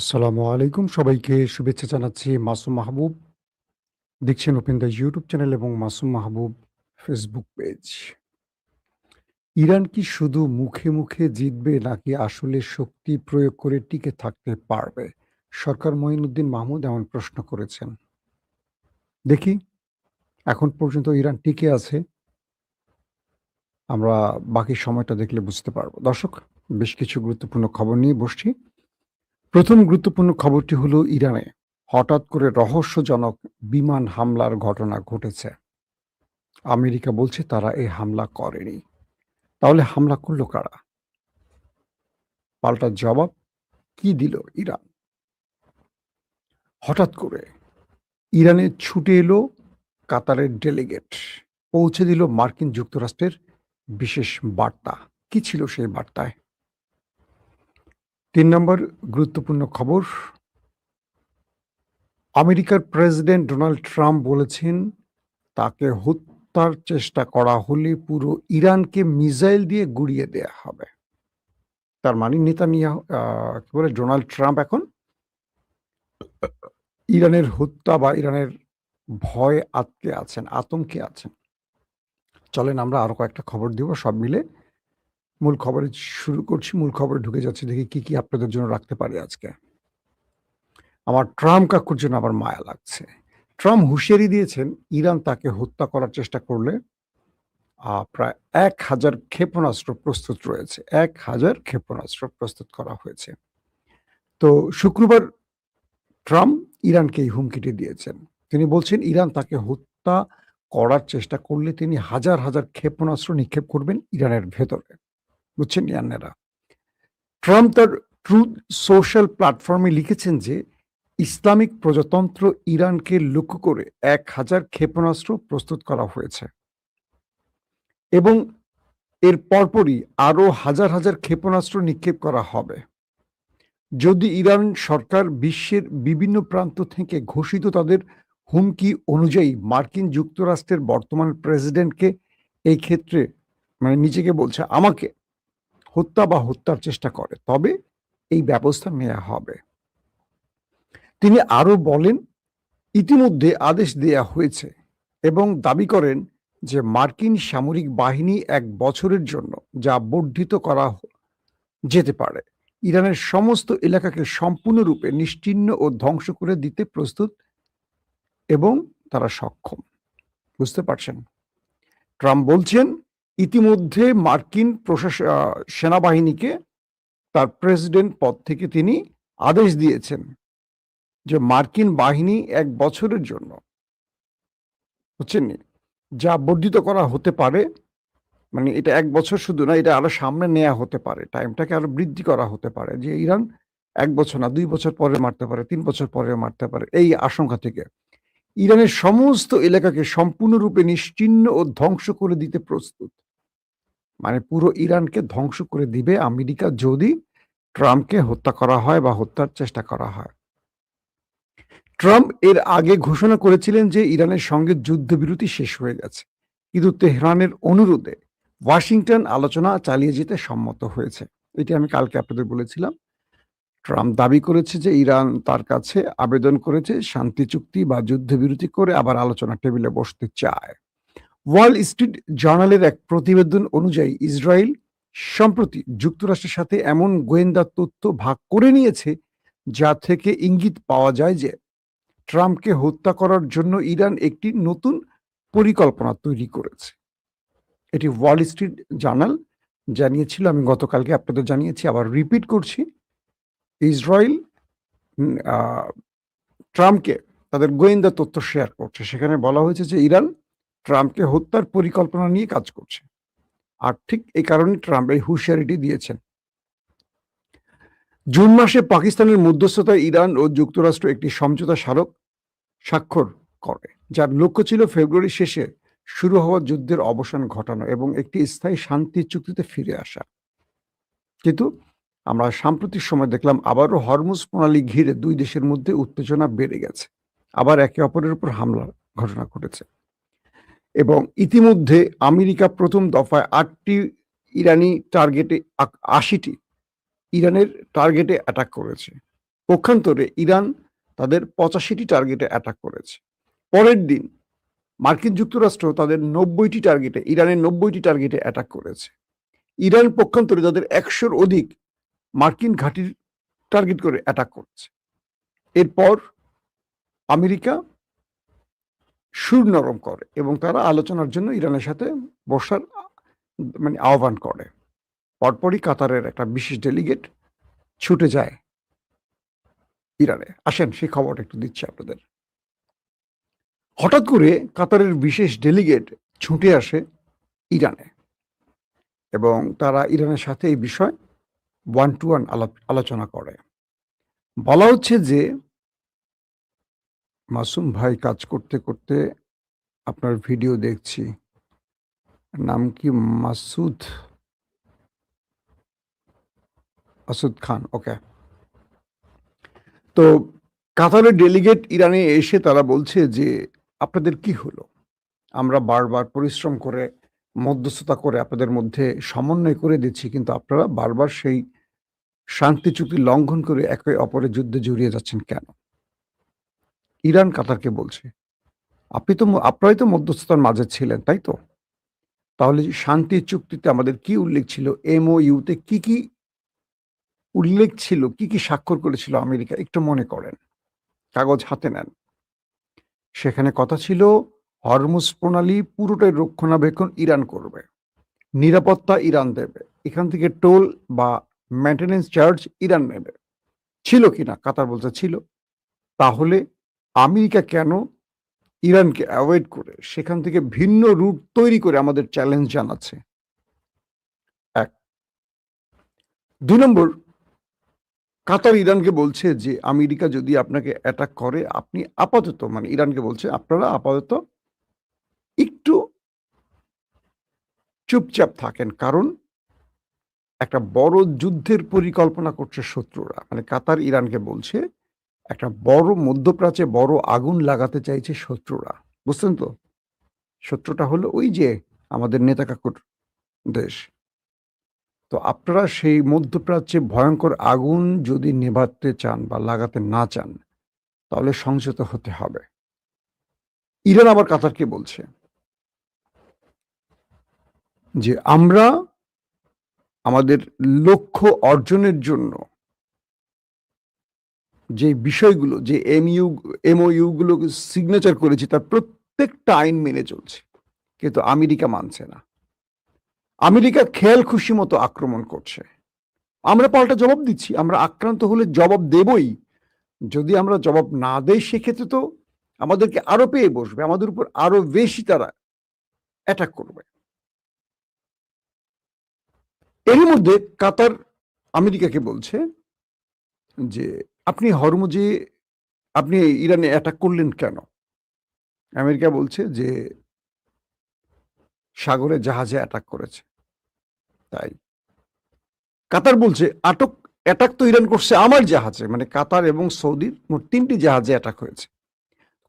আসসালামু আলাইকুম। সবাইকে শুভেচ্ছা জানাচ্ছি। মাসুম মাহবুব। দেখছেন ওপেন দ্য ইউটিউব চ্যানেল এবং মাসুম মাহবুব ফেসবুক পেজ। ইরান কি শুধু মুখে, মুখে জিতবে নাকি আসলে শক্তি প্রয়োগ করে টিকে থাকতে পারবে? সরকার মঈনুদ্দিন মাহমুদ এমন প্রশ্ন করেছেন। দেখি এখন পর্যন্ত ইরান টিকে আছে। আমরা বাকি সময়টা দেখলে বুঝতে পারব। দর্শক, বেশ কিছু গুরুত্বপূর্ণ খবর নিয়ে বসছি। প্রথম গুরুত্বপূর্ণ খবরটি হলো ইরানে হঠাৎ করে রহস্যজনক বিমান হামলার ঘটনা ঘটেছে। আমেরিকা বলছে তারা এই হামলা করেনি। তাহলে হামলা করল কারা? পাল্টা জবাব কি দিল ইরান? হঠাৎ করে ইরানে ছুটে এলো কাতারের ডেলিগেট। পৌঁছে দিল মার্কিন যুক্তরাষ্ট্রের বিশেষ বার্তা। কি ছিল সেই বার্তায়? ৩ নম্বর গুরুত্বপূর্ণ খবর, আমেরিকার প্রেসিডেন্ট ডোনাল্ড ট্রাম্প বলেছেন তাকে হত্যার চেষ্টা করা হলে পুরো ইরানকে মিসাইল দিয়ে গুঁড়িয়ে দেয়া হবে। তার মানে নেতানিয়াহু কি বলে ডোনাল্ড ট্রাম্প এখন ইরানের হত্যা বা ইরানের ভয়ে আটকে আছেন, আতঙ্কে আছেন। চলেন আমরা আরো কয়েকটা খবর দিব সব মিলে। মূল খবরে শুরু করছি, মূল খবরে ঢুকে যাচ্ছি দেখি কি আপনাদের জন্য রাখতে পারি আজকে। আমার ট্রাম্প কাকুর জন্য আবার মায়া লাগছে। ট্রাম্প হুঁশিয়ারি দিয়েছেন ইরান তাকে হত্যা করার চেষ্টা করলে প্রায় ১,০০০ ক্ষেপণাস্ত্র প্রস্তুত রয়েছে। ১,০০০ ক্ষেপণাস্ত্র প্রস্তুত করা হয়েছে। তো শুক্রবার ট্রাম্প ইরানকে এই হুমকিটি দিয়েছেন। তিনি বলছেন ইরান তাকে হত্যা করার চেষ্টা করলে তিনি হাজার, হাজার ক্ষেপণাস্ত্র নিক্ষেপ করবেন ইরানের ভেতরে। বুঝছেন ইয়ান্নেরা? ট্রাম্প তার ট্রুথ সোশ্যাল প্ল্যাটফর্মে লিখেছেন যে ইসলামিক প্রজাতন্ত্র ইরানকে লক্ষ্য করে ১,০০০ ক্ষেপণাস্ত্র প্রস্তুত করা হয়েছে এবং এর পরপরই আরো হাজার, হাজার ক্ষেপণাস্ত্র নিক্ষেপ করা হবে। যদি ইরান সরকার বিশ্বের বিভিন্ন প্রান্ত থেকে ঘোষিত তাদের হুমকি অনুযায়ী মার্কিন যুক্তরাষ্ট্রের বর্তমান প্রেসিডেন্টকে এই ক্ষেত্রে মানে নিজেকে বলছে আমাকে হত্যা বা হত্যার চেষ্টা করে, তবে এই ব্যবস্থা নেওয়া হবে। তিনি আরো বলেন ইতিমধ্যে আদেশ দেয়া হয়েছে এবং দাবি করেন যে মার্কিন সামরিক বাহিনী ১ বছরের জন্য যা বর্ধিত করা যেতে পারে ইরানের সমস্ত এলাকাকে সম্পূর্ণরূপে নিশ্চিহ্ন ও ধ্বংস করে দিতে প্রস্তুত এবং তারা সক্ষম। বুঝতে পারছেন? ট্রাম্প বলছেন ইতিমধ্যে মার্কিন সেনাবাহিনীকে তার প্রেসিডেন্ট পদ থেকে তিনি আদেশ দিয়েছেন যে মার্কিন বাহিনী ১ বছরের জন্য, বুঝছেন, যা বর্ধিত করা হতে পারে, মানে এটা ১ বছর শুধু না, এটা আরো সামনে নেয়া হতে পারে, টাইমটাকে আরো বৃদ্ধি করা হতে পারে যে ইরান ১ বছর না ২ বছর পরে মারতে পারে, ৩ বছর পরে মারতে পারে। এই আশঙ্কা থেকে ইরানের সমস্ত এলাকাকে সম্পূর্ণরূপে নিশ্চিহ্ন ও ধ্বংস করে দিতে প্রস্তুত। মানে পুরো ইরানকে ধ্বংস করে দিবে আমেরিকা যদি ট্রাম্পকে হত্যা করা হয় বা হত্যার চেষ্টা করা হয়। ট্রাম্প এর আগে ঘোষণা করেছিলেন যে ইরানের সঙ্গে যুদ্ধবিরতি শেষ হয়ে গেছে, কিন্তু তেহরানের অনুরোধে ওয়াশিংটন আলোচনা চালিয়ে যেতে সম্মত হয়েছে। এটি আমি কালকে আপনাদের বলেছিলাম। ট্রাম্প দাবি করেছে যে ইরান তার কাছে আবেদন করেছে শান্তি চুক্তি বা যুদ্ধবিরতি করে আবার আলোচনা টেবিলে বসতে চায়। ওয়াল স্ট্রিট জার্নালের এক প্রতিবেদন অনুযায়ী ইসরায়েল সম্প্রতি যুক্তরাষ্ট্রের সাথে এমন গোয়েন্দা তথ্য ভাগ করে নিয়েছে যা থেকে ইঙ্গিত পাওয়া যায় যে ট্রাম্পকে হত্যা করার জন্য ইরান একটি নতুন পরিকল্পনা তৈরি করেছে। এটি ওয়াল স্ট্রিট জার্নাল জানিয়েছিল। আমি গতকালকে আপনাদের জানিয়েছি, আবার রিপিট করছি। ইসরায়েল ট্রাম্পকে তাদের গোয়েন্দা তথ্য শেয়ার করছে। সেখানে বলা হয়েছে যে ইরান ট্রাম্পকে হত্যার পরিকল্পনা নিয়ে কাজ করছে। আর ঠিক এই কারণে ট্রাম্প এই হুঁশিয়ারিটি দিয়েছেন। জুন মাসে পাকিস্তানের মধ্যস্থতায় ইরান ও যুক্তরাষ্ট্র একটি সমঝোতা স্বাক্ষর করে, যার লক্ষ্য ছিল ফেব্রুয়ারি শেষে শুরু হওয়া যুদ্ধের অবসান ঘটানো এবং একটি স্থায়ী শান্তি চুক্তিতে ফিরে আসা। কিন্তু আমরা সাম্প্রতিক সময় দেখলাম আবারও হরমুজ প্রণালী ঘিরে দুই দেশের মধ্যে উত্তেজনা বেড়ে গেছে, আবার একে অপরের উপর হামলার ঘটনা ঘটেছে এবং ইতিমধ্যে আমেরিকা প্রথম দফায় ৮টি ইরানি টার্গেটে ৮০টি ইরানের টার্গেটে অ্যাটাক করেছে। পক্ষান্তরে ইরান তাদের 85টি টার্গেটে অ্যাটাক করেছে। পরের দিন মার্কিন যুক্তরাষ্ট্র তাদের 90টি টার্গেটে, ইরানের 90টি টার্গেটে অ্যাটাক করেছে। ইরান পক্ষান্তরে তাদের 100-র অধিক মার্কিন ঘাঁটির টার্গেট করে অ্যাটাক করেছে। এরপর আমেরিকা সুর নরম করে এবং তারা আলোচনার জন্য ইরানের সাথে বসার আহ্বান করে। পরপরই কাতারের একটা বিশেষ ডেলিগেট ছুটে যায় ইরানে। আসেন সেই খবরটা একটু দিচ্ছি আপনাদের। হঠাৎ করে কাতারের বিশেষ ডেলিগেট ছুটে আসে ইরানে এবং তারা ইরানের সাথে এই বিষয় 1-to-1 আলোচনা করে। বলা হচ্ছে যে মাসুম ভাই কাজ করতে করতে আপনার ভিডিও দেখছি, নাম কি? মাসুদ খান, ওকে। তো কাতারের ডেলিগেট ইরানে এসে তারা বলছে যে আপনাদের কি হলো? আমরা বারবার পরিশ্রম করে মধ্যস্থতা করে আপনাদের মধ্যে সমন্বয় করে দিচ্ছি, কিন্তু আপনারা বারবার সেই শান্তি চুক্তি লঙ্ঘন করে একে অপরের যুদ্ধে জড়িয়ে যাচ্ছেন কেন? ইরান কাতারকে বলছে আপনারাই তো মধ্যস্থতার মাঝে ছিলেন, তাই তো? তাহলে শান্তি চুক্তিতে আমাদের কি উল্লেখ ছিল? MOU-তে কি কি উল্লেখ ছিল, কি কি স্বাক্ষর করেছিল আমেরিকা? একটু মনে করেন, কাগজ হাতে নেন। সেখানে কথা ছিল হরমুজ প্রণালী পুরোটাই রক্ষণাবেক্ষণ ইরান করবে, নিরাপত্তা ইরান দেবে, এখান থেকে টোল বা মেইনটেনেন্স চার্জ ইরান নেবে। ছিল কিনা? কাতার বলছে ছিল। তাহলে আমেরিকা কেন ইরানকে অ্যাভয়েড করে সেখান থেকে ভিন্ন রুট তৈরি করে আমাদের চ্যালেঞ্জ জানাচ্ছে? 1। 2 নম্বর, কাতার ইরানকে বলছে যে আমেরিকা যদি আপনাকে অ্যাটাক করে আপনি আপাতত, ইরানকে বলছে আপনারা আপাতত একটু চুপচাপ থাকেন, কারণ একটা বড় যুদ্ধের পরিকল্পনা করছে শত্রুরা। কাতার ইরানকে বলছে একটা বড় মধ্যপ্রাচ্যে বড় আগুন লাগাতে চাইছে শত্রুরা। বুঝছেন তো? শত্রুটা হলো ওই যে আমাদের নেতা কাকুর দেশ। তো আপনারা সেই মধ্যপ্রাচ্যে ভয়ঙ্কর আগুন যদি নেভাতে চান বা লাগাতে না চান, তাহলে সংযত হতে হবে। ইরান আবার কাতারকে বলছে যে আমরা আমাদের লক্ষ্য অর্জনের জন্য যে বিষয়গুলো, যে MOU গুলো সিগনেচার করেছি তার প্রত্যেকটা আইন মেনে চলছে, কিন্তু আমেরিকা মানছে না। আমেরিকা খেয়াল খুশি মতো আক্রমণ করছে। আমরা পাল্টা জবাব দিচ্ছি, আমরা আক্রান্ত হলে জবাব দেবই। যদি আমরা জবাব না দেই সেক্ষেত্রে তো আমাদেরকে আরো পেয়ে বসবে, আমাদের উপর আরো বেশি তারা অ্যাটাক করবে। এরই মধ্যে কাতার আমেরিকাকে বলছে যে আপনি হরমুজে আপনি ইরানে অ্যাটাক করলেন কেন? আমেরিকা বলছে যে সাগরে জাহাজে অ্যাটাক করেছে তাই। কাতার বলছে অ্যাটাক তো ইরান করছে আমার জাহাজে, কাতার এবং সৌদির মোট 3টি জাহাজে অ্যাটাক হয়েছে।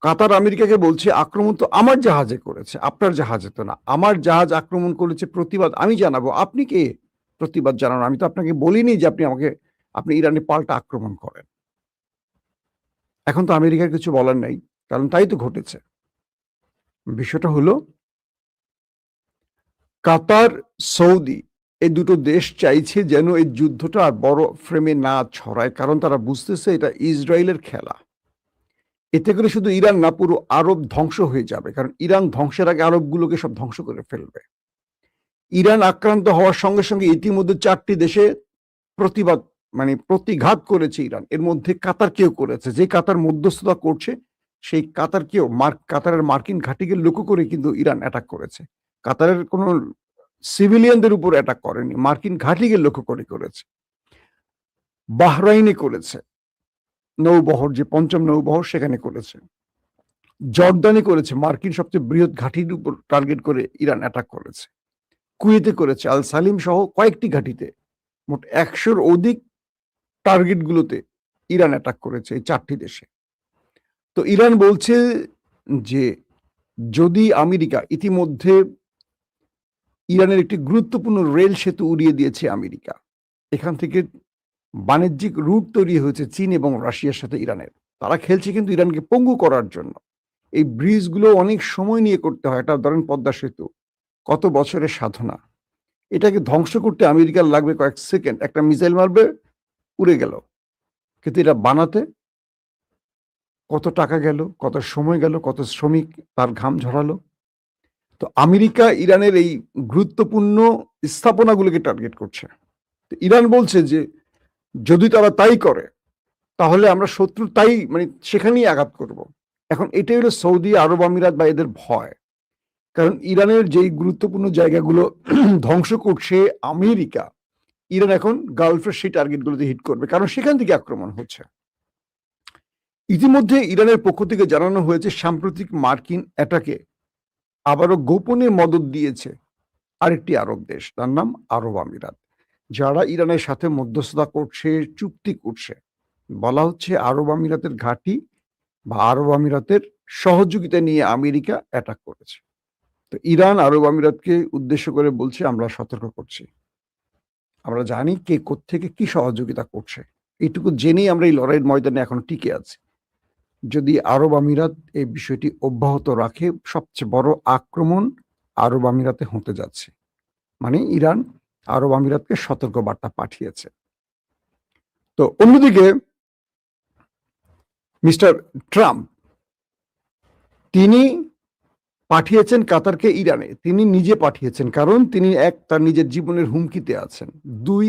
কাতার আমেরিকাকে বলছে আক্রমণ তো আমার জাহাজে করেছে, আপনার জাহাজে তো না। আমার জাহাজ আক্রমণ করেছে, প্রতিবাদ আমি জানাবো। আপনি কে প্রতিবাদ জানানো? আমি তো আপনাকে বলিনি যে আপনি ইরানে পাল্টা আক্রমণ করেন। এখন তো আমেরিকার কিছু বলার নাই, কারণ তাই তো ঘটেছে। বিষয়টা হলো কাতার, সৌদি এই দুটো দেশ চাইছে যেন এই যুদ্ধটা আর বড় ফ্রেমে না ছড়ায়, কারণ তারা বুঝতেছে এটা ইসরায়েলের খেলা। এতে করে শুধু ইরান না, পুরো আরব ধ্বংস হয়ে যাবে, কারণ ইরান ধ্বংসের আগে আরবগুলোকে সব ধ্বংস করে ফেলবে। ইরান আক্রান্ত হওয়ার সঙ্গে সঙ্গে ইতিমধ্যে 4টি দেশে প্রতিবাদ প্রতিঘাত করেছে ইরান। এর মধ্যে কাতারকেও করেছে। যে কাতার মধ্যস্থতা করছে সেই কাতারকেও কাতারের মার্কিন ঘাঁটিকে লক্ষ্য করে কিন্তু ইরান অ্যাটাক করেছে। কাতারের কোনো সিভিলিয়ানদের উপর অ্যাটাক করেনি, মার্কিন ঘাঁটিকে লক্ষ্য করে করেছে। বাহরাইনে করেছে, নৌবহর, যে 5ম নৌবহর সেখানে করেছে। জর্দানে করেছে, মার্কিন সবচেয়ে বৃহৎ ঘাঁটির উপর টার্গেট করে ইরান অ্যাটাক করেছে। কুয়েতে করেছে, আল সালিম সহ কয়েকটি ঘাঁটিতে মোট 100-র অধিক টার্গেটগুলোতে ইরান অ্যাটাক করেছে এই 4টি দেশে। তো ইরান বলছে যে যদি আমেরিকা, ইতিমধ্যে ইরানের একটি গুরুত্বপূর্ণ রেল সেতু উড়িয়ে দিয়েছে আমেরিকা, এখান থেকে বাণিজ্যিক রুট তৈরি হয়েছে চীন এবং রাশিয়ার সাথে ইরানের। তারা খেলছে কিন্তু ইরানকে পঙ্গু করার জন্য। এই ব্রিজগুলো অনেক সময় নিয়ে করতে হয়। এটা ধরেন পদ্মা সেতু, কত বছরের সাধনা। এটাকে ধ্বংস করতে আমেরিকার লাগবে কয়েক সেকেন্ড। একটা মিসাইল মারবে, উড়ে গেল। কিন্তু এটা বানাতে কত টাকা গেল, কত সময় গেল, কত শ্রমিক তার ঘাম ঝরালো। তো আমেরিকা ইরানের এই গুরুত্বপূর্ণ স্থাপনাগুলোকে টার্গেট করছে। তো ইরান বলছে যে যদি তারা তাই করে তাহলে আমরা শত্রু তাই মানে সেখানেই আঘাত করব। এখন এটাই হলো সৌদি আরব আমিরাত বা এদের ভয়। কারণ ইরানের যেই গুরুত্বপূর্ণ জায়গাগুলো ধ্বংস করছে আমেরিকা, ইরান এখন গালফের সেই টার্গেটগুলোতে হিট করবে, কারণ সেখান থেকে আক্রমণ হচ্ছে। ইতিমধ্যে ইরানের পক্ষ থেকে জানানো হয়েছে সাম্প্রতিক মার্কিন অ্যাটাকে আবারও গোপনে মদত দিয়েছে আরেকটি আরব দেশ, তার নাম আরব আমিরাত, যারা ইরানের সাথে মধ্যস্থতা করছে, চুক্তি করছে। বলা হচ্ছে আরব আমিরাতের ঘাঁটি বা আরব আমিরাতের সহযোগিতা নিয়ে আমেরিকা অ্যাটাক করেছে। তো ইরান আরব আমিরাতকে উদ্দেশ্য করে বলছে আমরা সতর্ক করছি, আমরা জানি কে কোত্থেকে কি সহযোগিতা করছে। এইটুকু জেনেই আমরা এই লড়াইয়ের ময়দানে এখনো টিকে আছি। যদি আরব আমিরাত এই বিষয়টি অব্যাহত রাখে, সবচেয়ে বড় আক্রমণ আরব আমিরাতে হতে যাচ্ছে। মানে ইরান আরব আমিরাতকে সতর্ক বার্তা পাঠিয়েছে। তো অন্যদিকে মিস্টার ট্রাম্প তিনি পাঠিয়েছেন কাতারকে ইরানে। তিনি নিজে পাঠিয়েছেন, কারণ তিনি এক তার নিজের জীবনের হুমকিতে আছেন। দুই,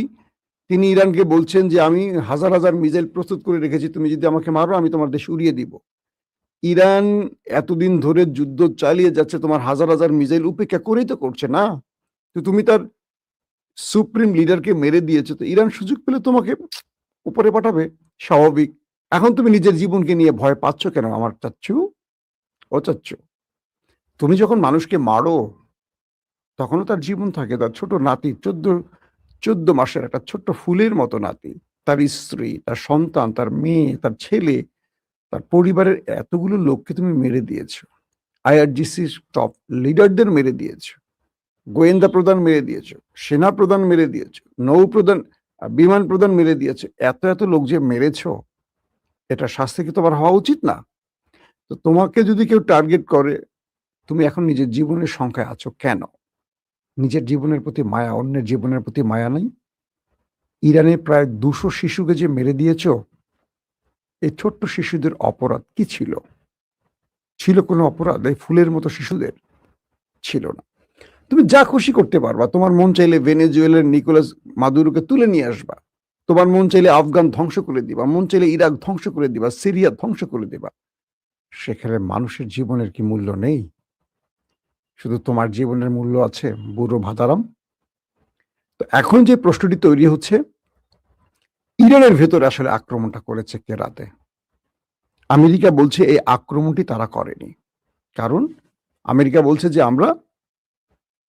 তিনি ইরানকে বলছেন যে আমি হাজার হাজার মিসাইল প্রস্তুত করে রেখেছি, তুমি যদি আমাকে মারো আমি তোমার দেশ উড়িয়ে দিব। ইরান এতদিন ধরে যুদ্ধ চালিয়ে যাচ্ছে, তোমার হাজার হাজার মিসাইল উপেক্ষা করেই তো করছে না। তো তুমি তার সুপ্রিম লিডারকে মেরে দিয়েছো, তো ইরান সুযোগ পেলে তোমাকে উপরে পাঠাবে, স্বাভাবিক। এখন তুমি নিজের জীবনকে নিয়ে ভয় পাচ্ছ কেন আমার চাচ্ছু? ও চাচ্ছু, তুমি যখন মানুষকে মারো তখনও তার জীবন থাকে। তার ছোট নাতি, 14 মাসের একটা ছোট্ট ফুলের মতো নাতি, তার স্ত্রী, তার সন্তান, তার মেয়ে, তার ছেলে, তার পরিবারের এতগুলো লোককে তুমি মেরে দিয়েছো। আইআরজিসির টপ লিডারদের মেরে দিয়েছো, গোয়েন্দা প্রধান মেরে দিয়েছো, সেনা প্রধান মেরে দিয়েছো, নৌ প্রধান, বিমান প্রধান মেরে দিয়েছো। এত এত লোক যে মেরেছো, এটা শাস্তি কি তোমার হওয়া উচিত না? তো তোমাকে যদি কেউ টার্গেট করে, তুমি এখন নিজের জীবনের সংখ্যায় আছো কেন? নিজের জীবনের প্রতি মায়া, অন্যের জীবনের প্রতি মায়া নাই? ইরানে প্রায় 200 শিশুকে যে মেরে দিয়েছ, এই ছোট্ট শিশুদের অপরাধ কি ছিল? ছিল কোনো অপরাধ এই ফুলের মতো শিশুদের? ছিল না। তুমি যা খুশি করতে পারবা। তোমার মন চাইলে ভেনেজুয়েলার নিকোলাস মাদুরোকে তুলে নিয়ে আসবা। তোমার মন চাইলে আফগান ধ্বংস করে দিবা, মন চাইলে ইরাক ধ্বংস করে দিবা, সিরিয়া ধ্বংস করে দিবা। সেখানে মানুষের জীবনের কি মূল্য নেই? শুধু তোমার জীবনের মূল্য আছে, বুড়ো ভাতারাম। তো এখন যে প্রশ্নটি তৈরি হচ্ছে, ইরানের ভেতরে আসলে আক্রমণটা করেছে কে রাতে? আমেরিকা বলছে এই আক্রমণটি তারা করেনি। কারণ আমেরিকা বলছে যে আমরা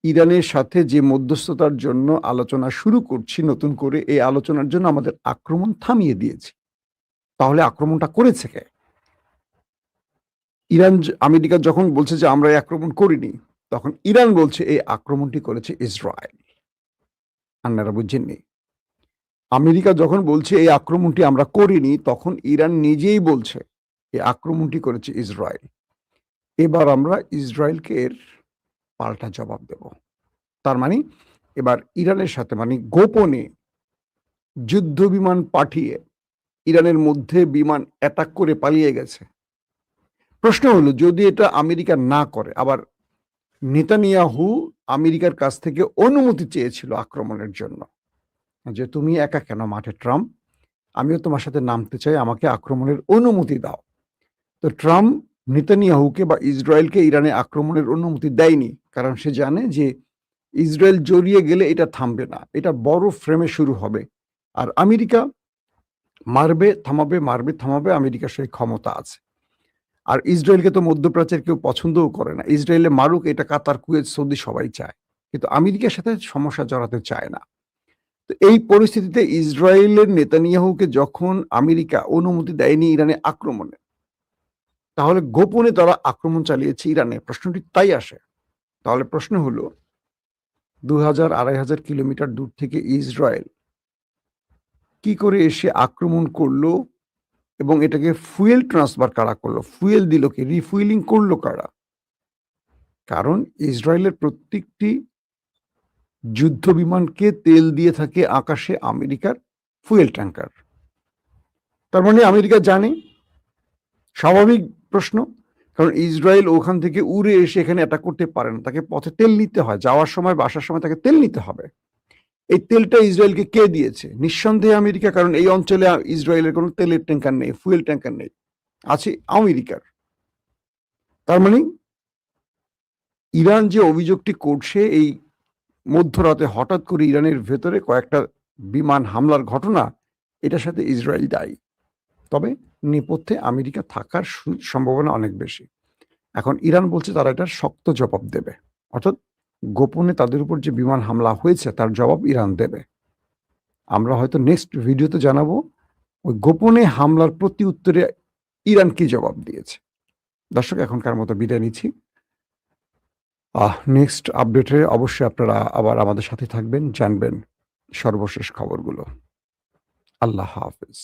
ইরানের সাথে যে মধ্যস্থতার জন্য আলোচনা শুরু করছি নতুন করে, এই আলোচনার জন্য আমাদের আক্রমণ থামিয়ে দিয়েছি। তাহলে আক্রমণটা করেছে কে? আমেরিকা যখন বলছে যে আমরা এই আক্রমণ করিনি, তখন ইরান বলছে এই আক্রমণটি করেছে ইসরায়েল। আপনারা বুঝছেননি? আমেরিকা যখন বলছে এই আক্রমণটি আমরা করিনি, তখন ইরান নিজেই বলছে এই আক্রমণটি করেছে ইসরায়েল। এবার আমরা ইসরায়েলকে এর পাল্টা জবাব দেব। তার মানে এবার ইরানের সাথে মানে গোপনে যুদ্ধ বিমান পাঠিয়ে ইরানের মধ্যে বিমান অ্যাটাক করে পালিয়ে গেছে। প্রশ্ন হলো, যদি এটা আমেরিকা না করে, আবার নেতানিয়াহু আমেরিকার কাছ থেকে অনুমতি চেয়েছিল আক্রমণের জন্য, যে তুমি একা কেন মাঠে ট্রাম্প, আমিও তোমার সাথে নামতে চাই, আমাকে আক্রমণের অনুমতি দাও। তো ট্রাম্প নেতানিয়াহুকে বা ইসরায়েলকে ইরানে আক্রমণের অনুমতি দেয়নি, কারণ সে জানে যে ইসরায়েল জড়িয়ে গেলে এটা থামবে না, এটা বড় ফ্রেমে শুরু হবে। আর আমেরিকা মারবে থামাবে, মারবে থামাবে, আমেরিকার সেই ক্ষমতা আছে। আর ইসরায়েলকে তো মধ্যপ্রাচ্যের কেউ পছন্দও করে না। ইসরায়েলে মারুক, এটা কাতার, কুয়েত, সৌদি সবাই চায়, কিন্তু আমেরিকার সাথে সমস্যা জড়াতে চায় না। তো এই পরিস্থিতিতে ইসরায়েলের নেতানিয়াহুকে যখন আমেরিকা অনুমতি দেয়নি ইরানে আক্রমণে, তাহলে গোপনে তারা আক্রমণ চালিয়েছে ইরানে। প্রশ্নটি তাই আসে। তাহলে প্রশ্ন হলো, 2000-2500 কিলোমিটার দূর থেকে ইসরায়েল কি করে এসে আক্রমণ করলো এবং এটাকে ফুয়েল ট্রান্সফার কারা করলো? ফুয়েল দিল কে? রিফুয়েলিং করলো কারা? কারণ ইসরায়েলের প্রত্যেকটি যুদ্ধ বিমানকে তেল দিয়ে থাকে আকাশে আমেরিকার ফুয়েল ট্যাঙ্কার। তার মানে আমেরিকা জানে, স্বাভাবিক প্রশ্ন, কারণ ইসরায়েল ওখান থেকে উড়ে এসে এখানে অ্যাটাক করতে পারে না, তাকে পথে তেল নিতে হয়, যাওয়ার সময় বা আসার সময় তাকে তেল নিতে হবে। এই তেলটা ইসরায়েলকে কে দিয়েছে? নিঃসন্দেহে আমেরিকা, কারণ এই অঞ্চলে ইসরায়েলের কোনো তেলের ট্যাঙ্কার নেই, ফুয়েল ট্যাঙ্কার নেই, আছে আমেরিকার। তার মানে ইরান যে অভিযোগটি করছে, এই মধ্যরাতে হঠাৎ করে ইরানের ভেতরে কয়েকটা বিমান হামলার ঘটনা, এটার সাথে ইসরায়েল দায়ী। তবে নেপথ্যে আমেরিকা থাকার সম্ভাবনা অনেক বেশি। এখন ইরান বলছে তারা এটার শক্ত জবাব দেবে, অর্থাৎ গোপনে তাদের উপর যে বিমান হামলা হয়েছে তার জবাব ইরান দেবে। আমরা হয়তো নেক্সট ভিডিওতে জানাবো ওই গোপনে হামলার প্রতি উত্তরে ইরান কি জবাব দিয়েছে। দর্শক, এখনকার মতো বিদায় নিচ্ছি। নেক্সট আপডেটে অবশ্যই আপনারা আবার আমাদের সাথে থাকবেন, জানবেন সর্বশেষ খবরগুলো। আল্লাহ হাফেজ।